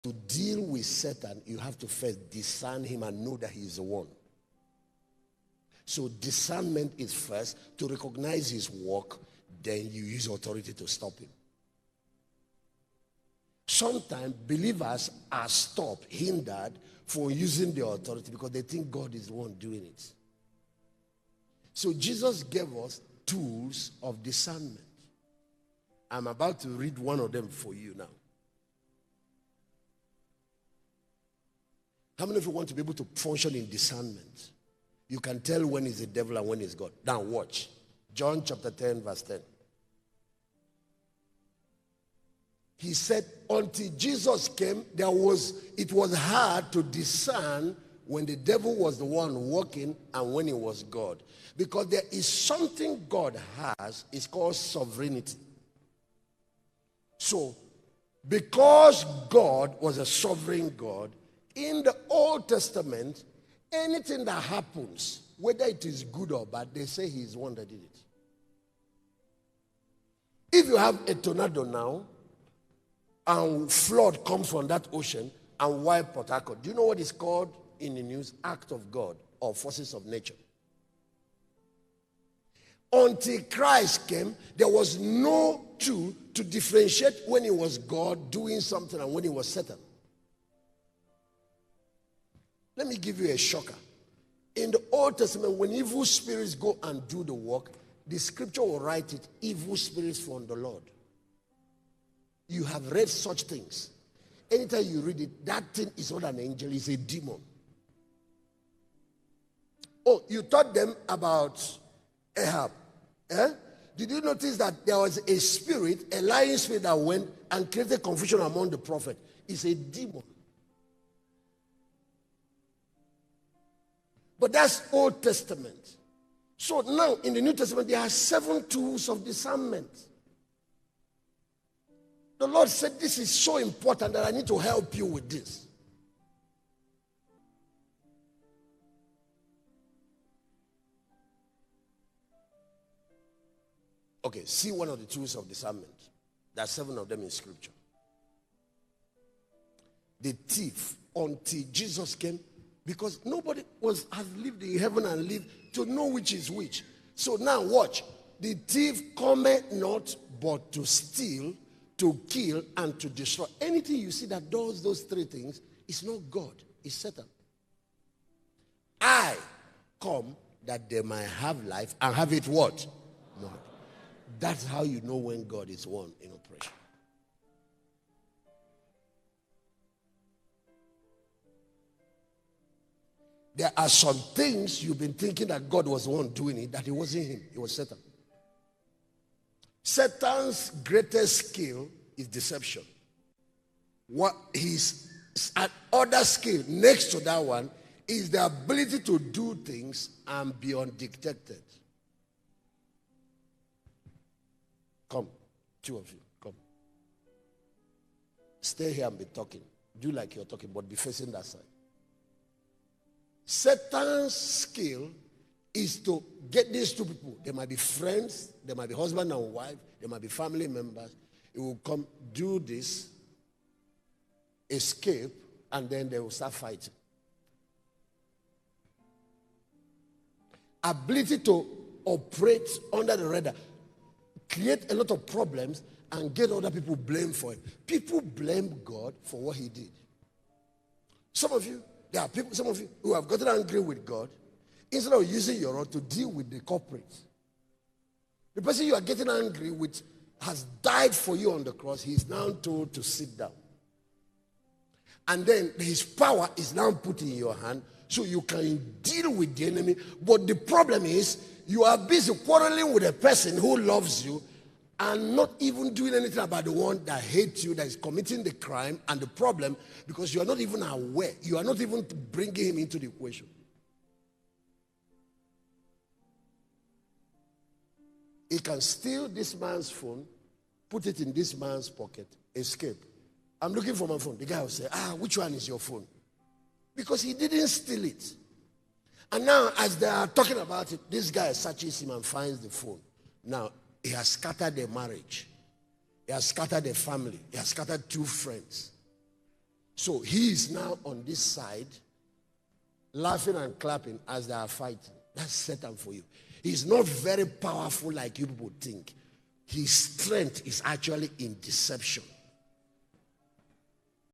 To deal with Satan, you have to first discern him and know that he is the one. So discernment is first to recognize his work, then you use authority to stop him. Sometimes believers are stopped, hindered from using the authority because they think God is the one doing it. So Jesus gave us tools of discernment. I'm about to read one of them for you now. How many of you want to be able to function in discernment? You can tell when it's the devil and when it's God. Now watch. John chapter 10 verse 10. He said, until Jesus came, it was hard to discern when the devil was the one working and when it was God. Because there is something God has, it's called sovereignty. So, because God was a sovereign God, in the Old Testament, anything that happens, whether it is good or bad, they say he's the one that did it. If you have a tornado now, and flood comes from that ocean and wipe Port Harcourt, do you know what is called in the news? Act of God or forces of nature. Until Christ came, there was no tool to differentiate when it was God doing something and when it was Satan. Let me give you a shocker. In the Old Testament, when evil spirits go and do the work, the scripture will write it, evil spirits from the Lord. You have read such things. Anytime you read it, that thing is not an angel, it's a demon. Oh, you taught them about Ahab. Did you notice that there was a spirit, a lying spirit that went and created confusion among the prophet? It's a demon. But that's Old Testament. So now in the New Testament, there are 7 tools of discernment. The Lord said, this is so important that I need to help you with this. Okay, see one of the tools of discernment. There are 7 of them in scripture. The thief, until Jesus came, because nobody has lived in heaven and lived to know which is which. So now watch. The thief cometh not but to steal, to kill, and to destroy. Anything you see that does those 3 things is not God, it's Satan. I come that they might have life and have it what? Not. That's how you know when God is one in operation. There are some things you've been thinking that God was the one doing it, that it wasn't him, it was Satan. Satan's greatest skill is deception. What his other skill next to that one is the ability to do things and be undetected. Come, 2 of you, come. Stay here and be talking. Do like you're talking, but be facing that side. Satan's skill is to get these 2 people. They might be friends, they might be husband and wife, they might be family members. It will come, do this, escape, and then they will start fighting. Ability to operate under the radar, create a lot of problems, and get other people blamed for it. People blame God for what he did. Some of you who have gotten angry with God, instead of using your rod to deal with the culprit. The person you are getting angry with has died for you on the cross. He is now told to sit down. And then his power is now put in your hand so you can deal with the enemy. But the problem is you are busy quarreling with a person who loves you and not even doing anything about the one that hates you, that is committing the crime and the problem, because you are not even aware. You are not even bringing him into the equation. He can steal this man's phone, put it in this man's pocket, escape. I'm looking for my phone. The guy will say, which one is your phone? Because he didn't steal it. And now, as they are talking about it, this guy searches him and finds the phone. Now, he has scattered their marriage. He has scattered their family. He has scattered 2 friends. So he is now on this side, laughing and clapping as they are fighting. That's Satan for you. He's not very powerful like you people think. His strength is actually in deception.